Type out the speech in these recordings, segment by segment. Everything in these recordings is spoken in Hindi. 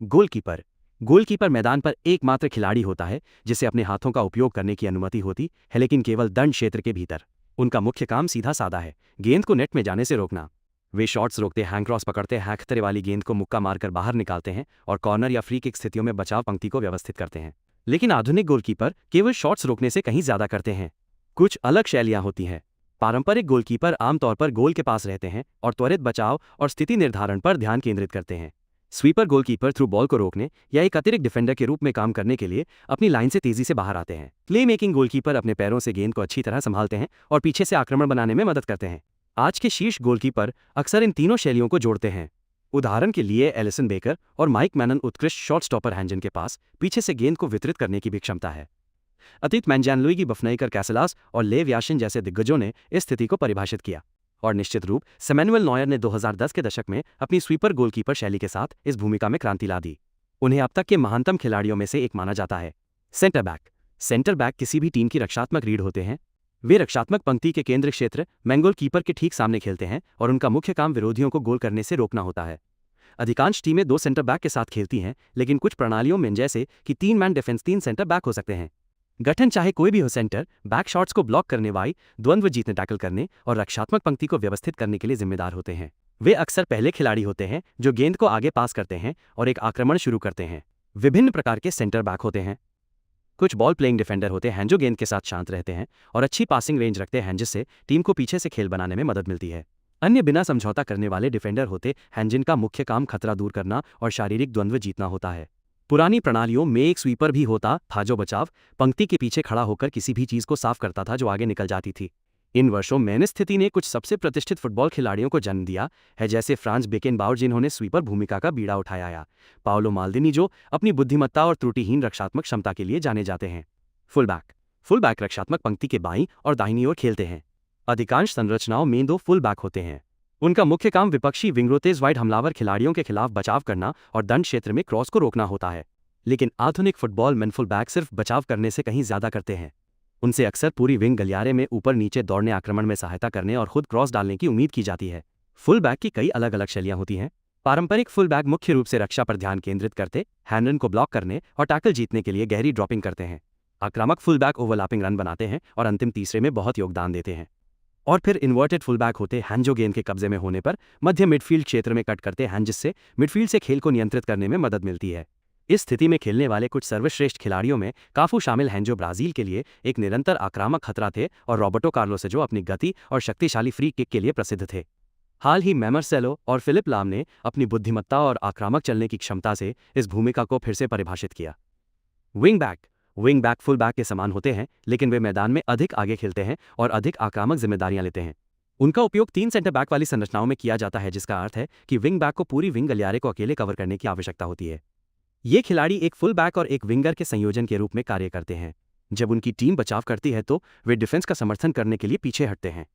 गोलकीपर। गोलकीपर मैदान पर एकमात्र खिलाड़ी होता है जिसे अपने हाथों का उपयोग करने की अनुमति होती है, लेकिन केवल दंड क्षेत्र के भीतर। उनका मुख्य काम सीधा साधा है, गेंद को नेट में जाने से रोकना। वे शॉट्स रोकते, हैंड क्रॉस पकड़ते हैं, खतरे वाली गेंद को मुक्का मारकर बाहर निकालते हैं और कॉर्नर या फ्री किक स्थितियों में बचाव पंक्ति को व्यवस्थित करते हैं। लेकिन आधुनिक गोलकीपर केवल शॉट्स रोकने से कहीं ज्यादा करते हैं। कुछ अलग शैलियां होती हैं। पारंपरिक गोलकीपर आमतौर पर गोल के पास रहते हैं और त्वरित बचाव और स्थिति निर्धारण पर ध्यान केंद्रित करते हैं। स्वीपर गोलकीपर थ्रू बॉल को रोकने या एक अतिरिक्त डिफेंडर के रूप में काम करने के लिए अपनी लाइन से तेजी से बाहर आते हैं। प्ले मेकिंग गोलकीपर अपने पैरों से गेंद को अच्छी तरह संभालते हैं और पीछे से आक्रमण बनाने में मदद करते हैं। आज के शीर्ष गोलकीपर अक्सर इन तीनों शैलियों को जोड़ते हैं। उदाहरण के लिए एलिसन बेकर और माइक मैनन उत्कृष्ट शॉट स्टॉपर हैं जिनके पास पीछे से गेंद को वितरित करने की भी क्षमता है। अतीत में जानलुइगी बफनाइकर कैसलास और लेव याशिन जैसे दिग्गजों ने इस स्थिति को परिभाषित किया। और निश्चित रूप से मैनुअल नॉयर ने 2010 के दशक में अपनी स्वीपर गोलकीपर शैली के साथ इस भूमिका में क्रांति ला दी। उन्हें अब तक के महानतम खिलाड़ियों में से एक माना जाता है। Centre back. सेंटर बैक किसी भी टीम की रक्षात्मक रीढ़ होते हैं। वे रक्षात्मक पंक्ति के केंद्र क्षेत्र मैंगोल कीपर के ठीक सामने खेलते हैं और उनका मुख्य काम विरोधियों को गोल करने से रोकना होता है। अधिकांश टीमें 2 सेंटर बैक के साथ खेलती हैं, लेकिन कुछ प्रणालियों में जैसे कि 3 मैन डिफेंस 3 सेंटर बैक हो सकते हैं। गठन चाहे कोई भी हो, सेंटर बैक शॉट्स को ब्लॉक करने वाली द्वंद्व जीतने, टैकल करने और रक्षात्मक पंक्ति को व्यवस्थित करने के लिए जिम्मेदार होते हैं। वे अक्सर पहले खिलाड़ी होते हैं जो गेंद को आगे पास करते हैं और एक आक्रमण शुरू करते हैं। विभिन्न प्रकार के सेंटर बैक होते हैं। कुछ बॉल प्लेइंग डिफेंडर होते हैं जो गेंद के साथ शांत रहते हैं और अच्छी पासिंग रेंज रखते हैं, जिससे टीम को पीछे से खेल बनाने में मदद मिलती है। अन्य बिना समझौता करने वाले डिफेंडर होते हैं जिनका मुख्य काम खतरा दूर करना और शारीरिक द्वंद्व जीतना होता है। पुरानी प्रणालियों में एक स्वीपर भी होता था जो बचाव पंक्ति के पीछे खड़ा होकर किसी भी चीज को साफ करता था जो आगे निकल जाती थी। इन वर्षों में इस स्थिति ने कुछ सबसे प्रतिष्ठित फुटबॉल खिलाड़ियों को जन्म दिया है, जैसे फ्रांज बेकेनबाउर जिन्होंने स्वीपर भूमिका का बीड़ा उठाया, या पाओलो माल्दिनी जो अपनी बुद्धिमत्ता और त्रुटिहीन रक्षात्मक क्षमता के लिए जाने जाते हैं। फुल बैक रक्षात्मक पंक्ति के बाईं और दाहिनी ओर खेलते हैं। अधिकांश संरचनाओं में 2 फुल बैक होते हैं। उनका मुख्य काम विपक्षी विंगरों तेज वाइड हमलावर खिलाड़ियों के खिलाफ बचाव करना और दंड क्षेत्र में क्रॉस को रोकना होता है। लेकिन आधुनिक फुटबॉल में फुल बैक सिर्फ बचाव करने से कहीं ज्यादा करते हैं। उनसे अक्सर पूरी विंग गलियारे में ऊपर नीचे दौड़ने, आक्रमण में सहायता करने और खुद क्रॉस डालने की उम्मीद की जाती है। फुल बैक की कई अलग अलग शैलियां होती हैं। पारंपरिक फुल बैक मुख्य रूप से रक्षा पर ध्यान केंद्रित करते, हैंड रन को ब्लॉक करने और टैकल जीतने के लिए गहरी ड्रॉपिंग करते हैं। आक्रामक फुल बैक ओवरलैपिंग रन बनाते हैं और अंतिम तीसरे में बहुत योगदान देते हैं। और फिर इन्वर्टेड फुलबैक होते हैं जो गेंद के कब्जे में होने पर मध्य मिडफील्ड क्षेत्र में कट करते हैं, जिससे मिडफील्ड से खेल को नियंत्रित करने में मदद मिलती है। इस स्थिति में खेलने वाले कुछ सर्वश्रेष्ठ खिलाड़ियों में काफू शामिल हैं जो ब्राजील के लिए एक निरंतर आक्रामक खतरा थे, और रॉबर्टो कार्लोस जो अपनी गति और शक्तिशाली फ्री किक के लिए प्रसिद्ध थे। हाल ही में मार्सेलो और फिलिप लाम ने अपनी बुद्धिमत्ता और आक्रामक चलने की क्षमता से इस भूमिका को फिर से परिभाषित किया। विंग बैक फुल बैक के समान होते हैं, लेकिन वे मैदान में अधिक आगे खेलते हैं और अधिक आक्रामक जिम्मेदारियां लेते हैं। उनका उपयोग 3 सेंटर बैक वाली संरचनाओं में किया जाता है, जिसका अर्थ है कि विंग बैक को पूरी विंग गलियारे को अकेले कवर करने की आवश्यकता होती है। ये खिलाड़ी एक फुल बैक और एक विंगर के संयोजन के रूप में कार्य करते हैं। जब उनकी टीम बचाव करती है तो वे डिफेंस का समर्थन करने के लिए पीछे हटते हैं।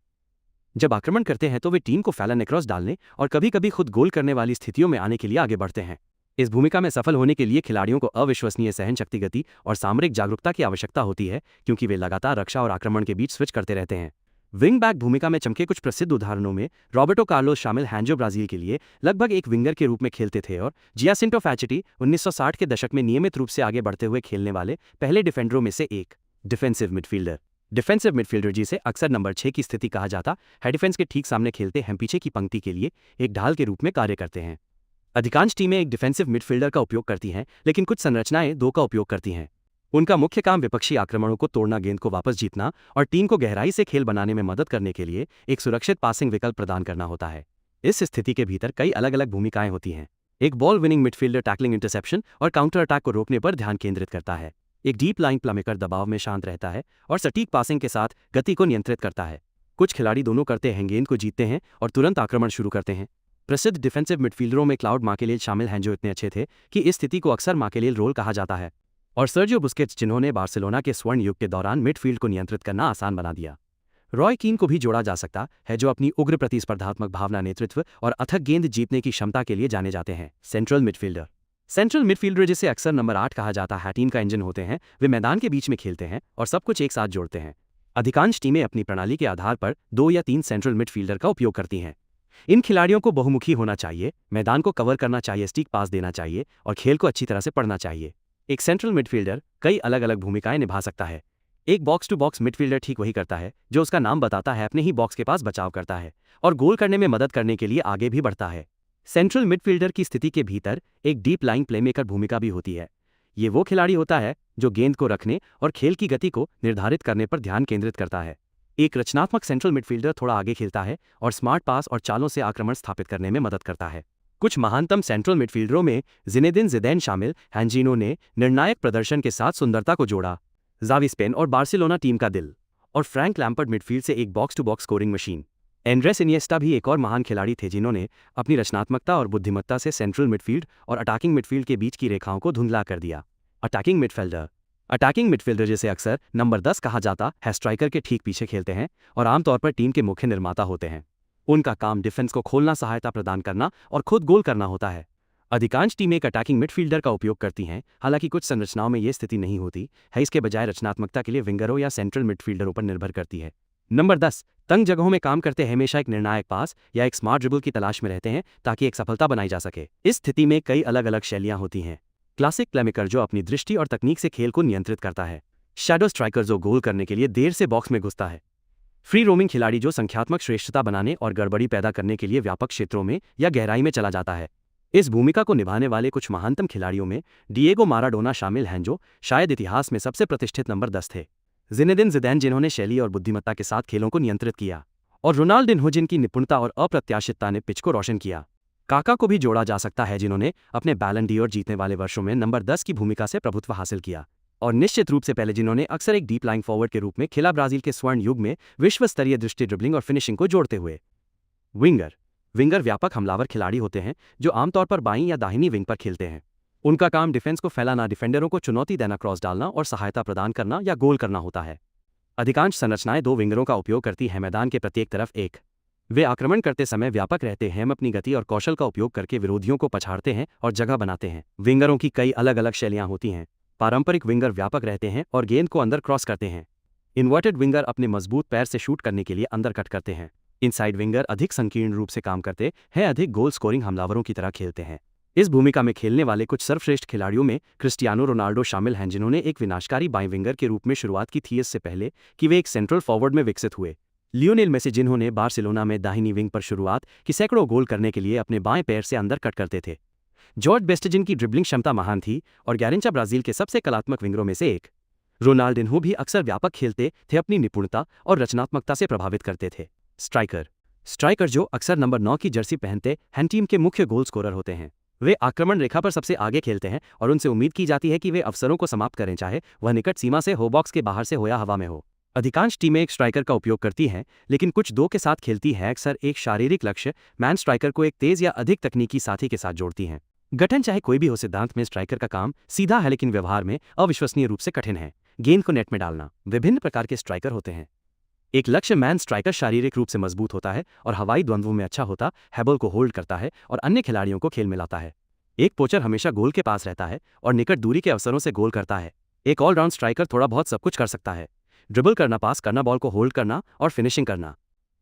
जब आक्रमण करते हैं तो वे टीम को फैलन क्रॉस डालने और कभी कभी खुद गोल करने वाली स्थितियों में आने के लिए आगे बढ़ते हैं। इस भूमिका में सफल होने के लिए खिलाड़ियों को अविश्वसनीय सहन शक्ति, गति और सामरिक जागरूकता की आवश्यकता होती है, क्योंकि वे लगातार रक्षा और आक्रमण के बीच स्विच करते रहते हैं। विंग बैक भूमिका में चमके कुछ प्रसिद्ध उदाहरणों में रॉबर्टो कार्लोस शामिल हैं जो ब्राजील के लिए लगभग एक विंगर के रूप में खेलते थे, और जियासिंटो फैचेटी 1960 के दशक में नियमित रूप से आगे बढ़ते हुए खेलने वाले पहले डिफेंडरों में से एक। डिफेंसिव मिडफील्डर जिसे अक्सर नंबर 6 की स्थिति कहा जाता है, डिफेंस के ठीक सामने खेलते हैं, पीछे की पंक्ति के लिए एक ढाल के रूप में कार्य करते हैं। अधिकांश टीमें एक डिफेंसिव मिडफील्डर का उपयोग करती हैं, लेकिन कुछ संरचनाएं 2 का उपयोग करती हैं। उनका मुख्य काम विपक्षी आक्रमणों को तोड़ना, गेंद को वापस जीतना और टीम को गहराई से खेल बनाने में मदद करने के लिए एक सुरक्षित पासिंग विकल्प प्रदान करना होता है। इस स्थिति के भीतर कई अलग अलग भूमिकाएं होती हैं। एक ball winning midfielder tackling, interception और काउंटर अटैक को रोकने पर ध्यान केंद्रित करता है। एक डीप लाइन प्लेमेकर दबाव में शांत रहता है और सटीक पासिंग के साथ गति को नियंत्रित करता है। कुछ खिलाड़ी दोनों करते हैं, गेंद को जीतते हैं और तुरंत आक्रमण शुरू करते हैं। प्रसिद्ध डिफेंसिव मिडफील्डरों में क्लाउड माकेलेल शामिल हैं जो इतने अच्छे थे कि इस स्थिति को अक्सर माकेलेल रोल कहा जाता है, और सर्जियो बुस्केट्स जिन्होंने बार्सिलोना के स्वर्ण युग के दौरान मिडफील्ड को नियंत्रित करना आसान बना दिया। रॉय कीन को भी जोड़ा जा सकता है जो अपनी उग्र प्रतिस्पर्धात्मक भावना, नेतृत्व और अथक गेंद जीतने की क्षमता के लिए जाने जाते हैं। सेंट्रल मिडफील्डर जिसे अक्सर नंबर 8 कहा जाता है, टीम का इंजन होते हैं। वे मैदान के बीच में खेलते हैं और सब कुछ एक साथ जोड़ते हैं। अधिकांश टीमें अपनी प्रणाली के आधार पर 2 या 3 सेंट्रल मिडफील्डर का उपयोग करती हैं। इन खिलाड़ियों को बहुमुखी होना चाहिए, मैदान को कवर करना चाहिए, स्टिक पास देना चाहिए और खेल को अच्छी तरह से पढ़ना चाहिए। एक सेंट्रल मिडफील्डर कई अलग अलग भूमिकाएं निभा सकता है। एक बॉक्स टू बॉक्स मिडफील्डर ठीक वही करता है जो उसका नाम बताता है, अपने ही बॉक्स के पास बचाव करता है और गोल करने में मदद करने के लिए आगे भी बढ़ता है। सेंट्रल मिडफील्डर की स्थिति के भीतर एक डीप लाइंग प्लेमेकर भूमिका भी होती है। ये वो खिलाड़ी होता है जो गेंद को रखने और खेल की गति को निर्धारित करने पर ध्यान केंद्रित करता है। एक रचनात्मक सेंट्रल मिडफील्डर थोड़ा आगे खेलता है और स्मार्ट पास और चालों से आक्रमण स्थापित करने में मदद करता है। कुछ महानतम सेंट्रल मिडफील्डरों में जिनेदिन जिदैन शामिल हैं, जिन्होंने निर्णायक प्रदर्शन के साथ सुंदरता को जोड़ा। जावी स्पेन और बार्सिलोना टीम का दिल और फ्रैंक लैम्पर्ड मिडफील्ड से एक box to box scoring machine. Andres Iniesta भी एक और महान खिलाड़ी थे जिन्होंने अपनी रचनात्मकता और बुद्धिमत्ता से सेंट्रल मिडफील्ड और अटैकिंग मिडफील्ड के बीच की रेखाओं को धुंधला कर दिया। अटैकिंग मिडफील्डर जिसे अक्सर नंबर 10 कहा जाता है, स्ट्राइकर के ठीक पीछे खेलते हैं और आमतौर पर टीम के मुख्य निर्माता होते हैं। उनका काम डिफेंस को खोलना, सहायता प्रदान करना और खुद गोल करना होता है। अधिकांश टीमें एक अटैकिंग मिडफील्डर का उपयोग करती हैं, हालांकि कुछ संरचनाओं में यह स्थिति नहीं होती है। इसके बजाय रचनात्मकता के लिए विंगरों या सेंट्रल मिडफील्डरों पर निर्भर करती है। नंबर 10 तंग जगहों में काम करते हमेशा एक निर्णायक पास या एक स्मार्ट ड्रिबल की तलाश में रहते हैं ताकि एक सफलता बनाई जा सके। इस स्थिति में कई अलग अलग शैलियां होती हैं। क्लासिक प्लेमेकर जो अपनी दृष्टि और तकनीक से खेल को नियंत्रित करता है। शैडो स्ट्राइकर जो गोल करने के लिए देर से बॉक्स में घुसता है। फ्री रोमिंग खिलाड़ी जो संख्यात्मक श्रेष्ठता बनाने और गड़बड़ी पैदा करने के लिए व्यापक क्षेत्रों में या गहराई में चला जाता है। इस भूमिका को निभाने वाले कुछ महानतम खिलाड़ियों में डिएगो माराडोना शामिल हैं, जो शायद इतिहास में सबसे प्रतिष्ठित नंबर 10 थे। जिनेदिन जिदैन जिन्होंने शैली और बुद्धिमत्ता के साथ खेलों को नियंत्रित किया, और रोनाल्डिन्हो जिनकी निपुणता और अप्रत्याशितता ने पिच को रोशन किया। काका को भी जोड़ा जा सकता है जिन्होंने अपने बैलन डी'ओर जीतने वाले वर्षों में नंबर 10 की भूमिका से प्रभुत्व हासिल किया, और निश्चित रूप से पहले जिन्होंने अक्सर एक डीप लाइंग फॉरवर्ड के रूप में खेला, ब्राजील के स्वर्ण युग में विश्व स्तरीय दृष्टि, ड्रिबलिंग और फिनिशिंग को जोड़ते हुए। विंगर व्यापक हमलावर खिलाड़ी होते हैं जो आमतौर पर बाईं या दाहिनी विंग पर खेलते हैं। उनका काम डिफेंस को फैलाना, डिफेंडरों को चुनौती देना, क्रॉस डालना और सहायता प्रदान करना या गोल करना होता है। अधिकांश संरचनाएं दो विंगरों का उपयोग करती हैं, मैदान के प्रत्येक तरफ एक। वे आक्रमण करते समय व्यापक रहते हैं, अपनी गति और कौशल का उपयोग करके विरोधियों को पछाड़ते हैं और जगह बनाते हैं। विंगरों की कई अलग अलग शैलियां होती हैं। पारंपरिक विंगर व्यापक रहते हैं और गेंद को अंदर क्रॉस करते हैं। इन्वर्टेड विंगर अपने मजबूत पैर से शूट करने के लिए अंदर कट करते हैं। इनसाइड विंगर अधिक संकीर्ण रूप से काम करते हैं, अधिक गोल स्कोरिंग हमलावरों की तरह खेलते हैं। इस भूमिका में खेलने वाले कुछ सर्वश्रेष्ठ खिलाड़ियों में क्रिस्टियानो रोनाल्डो शामिल हैं, जिन्होंने एक विनाशकारी बाएं विंगर के रूप में शुरुआत की थी इससे पहले कि वे एक सेंट्रल फॉरवर्ड में विकसित हुए। लियोनेल मेसी जिन्होंने बार्सिलोना में दाहिनी विंग पर शुरुआत की, सैकड़ों गोल करने के लिए अपने बाएं पैर से अंदर कट करते थे। जॉर्ज बेस्ट जिनकी ड्रिबलिंग क्षमता महान थी और गारिंचा ब्राजील के सबसे कलात्मक विंगरों में से एक। रोनाल्डिन्हो भी अक्सर व्यापक खेलते थे, अपनी निपुणता और रचनात्मकता से प्रभावित करते थे। स्ट्राइकर जो अक्सर नंबर 9 की जर्सी पहनते हैं, टीम के मुख्य गोल स्कोरर होते हैं। वे आक्रमण रेखा पर सबसे आगे खेलते हैं और उनसे उम्मीद की जाती है कि वे अवसरों को समाप्त करें, चाहे वह निकट सीमा से हो, बॉक्स के बाहर से हो या हवा में हो। अधिकांश टीमें एक स्ट्राइकर का उपयोग करती हैं, लेकिन कुछ दो के साथ खेलती हैं। अक्सर एक शारीरिक लक्ष्य मैन स्ट्राइकर को एक तेज या अधिक तकनीकी साथी के साथ जोड़ती हैं। गठन चाहे कोई भी हो, सिद्धांत में स्ट्राइकर का काम सीधा है लेकिन व्यवहार में अविश्वसनीय रूप से कठिन है। गेंद को नेट में डालना। विभिन्न प्रकार के स्ट्राइकर होते हैं। एक लक्ष्य मैन स्ट्राइकर शारीरिक रूप से मजबूत होता है और हवाई द्वंद्वों में अच्छा होता है, बॉल को होल्ड करता है और अन्य खिलाड़ियों को खेल में लाता है। एक पोचर हमेशा गोल के पास रहता है और निकट दूरी के अवसरों से गोल करता है। एक ऑलराउंड स्ट्राइकर थोड़ा बहुत सब कुछ कर सकता है, ड्रिबल करना, पास करना, बॉल को होल्ड करना और फिनिशिंग करना।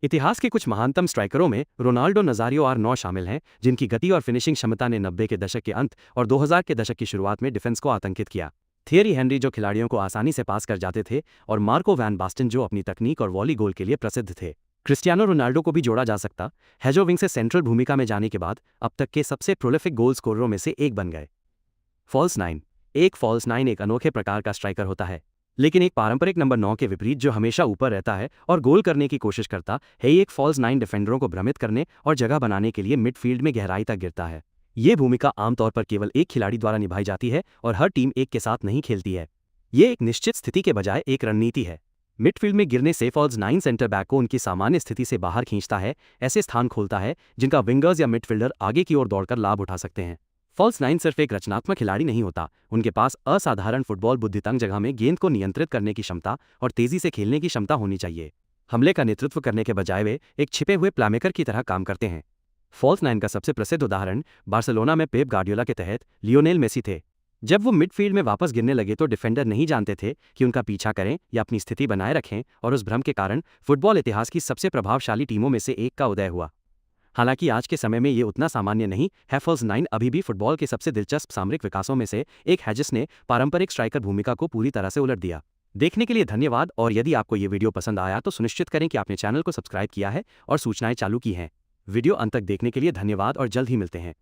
इतिहास के कुछ महानतम स्ट्राइकरों में रोनाल्डो नजारियो R9 शामिल हैं, जिनकी गति और फिनिशिंग क्षमता ने 90 के दशक के अंत और 2000 के दशक की शुरुआत में डिफेंस को आतंकित किया। थियरी हेनरी जो खिलाड़ियों को आसानी से पास कर जाते थे, और मार्को वैन बास्टन जो अपनी तकनीक और वॉली गोल के लिए प्रसिद्ध थे। क्रिस्टियानो रोनाल्डो को भी जोड़ा जा सकता है, जो विंग से सेंट्रल भूमिका में जाने के बाद अब तक के सबसे प्रोलिफिक गोल स्कोररों में से एक बन गए। फॉल्स नाइन एक अनोखे प्रकार का स्ट्राइकर होता है, लेकिन एक पारंपरिक नंबर 9 के विपरीत जो हमेशा ऊपर रहता है और गोल करने की कोशिश करता है। एक फॉल्स 9 डिफेंडरों को भ्रमित करने और जगह बनाने के लिए मिडफील्ड में गहराई तक गिरता है। ये भूमिका आमतौर पर केवल एक खिलाड़ी द्वारा निभाई जाती है और हर टीम एक के साथ नहीं खेलती है। ये एक निश्चित स्थिति के बजाय एक रणनीति है। मिडफील्ड में गिरने से फॉल्स 9 सेंटर बैक को उनकी सामान्य स्थिति से बाहर खींचता है, ऐसे स्थान खोलता है जिनका विंगर्स या मिडफील्डर आगे की ओर दौड़कर लाभ उठा सकते हैं। फॉल्स 9 सिर्फ एक रचनात्मक खिलाड़ी नहीं होता, उनके पास असाधारण फुटबॉल बुद्धि, तंग जगह में गेंद को नियंत्रित करने की क्षमता और तेजी से खेलने की क्षमता होनी चाहिए। हमले का नेतृत्व करने के बजाय वे एक छिपे हुए प्लेमेकर की तरह काम करते हैं। फॉल्स 9 का सबसे प्रसिद्ध उदाहरण बार्सिलोना में पेप गार्डियोला के तहत लियोनेल मेसी थे। जब वो मिडफील्ड में वापस गिरने लगे तो डिफेंडर नहीं जानते थे कि उनका पीछा करें या अपनी स्थिति बनाए रखें, और उस भ्रम के कारण फुटबॉल इतिहास की सबसे प्रभावशाली टीमों में से एक का उदय हुआ। हालांकि आज के समय में ये उतना सामान्य नहीं है। फॉल्स 9 अभी भी फुटबॉल के सबसे दिलचस्प सामरिक विकासों में से एक है जिसने पारंपरिक स्ट्राइकर भूमिका को पूरी तरह से उलट दिया। देखने के लिए धन्यवाद, और यदि आपको ये वीडियो पसंद आया तो सुनिश्चित करें कि आपने चैनल को सब्सक्राइब किया है और सूचनाएं चालू की हैं। वीडियो अंत तक देखने के लिए धन्यवाद और जल्द ही मिलते हैं।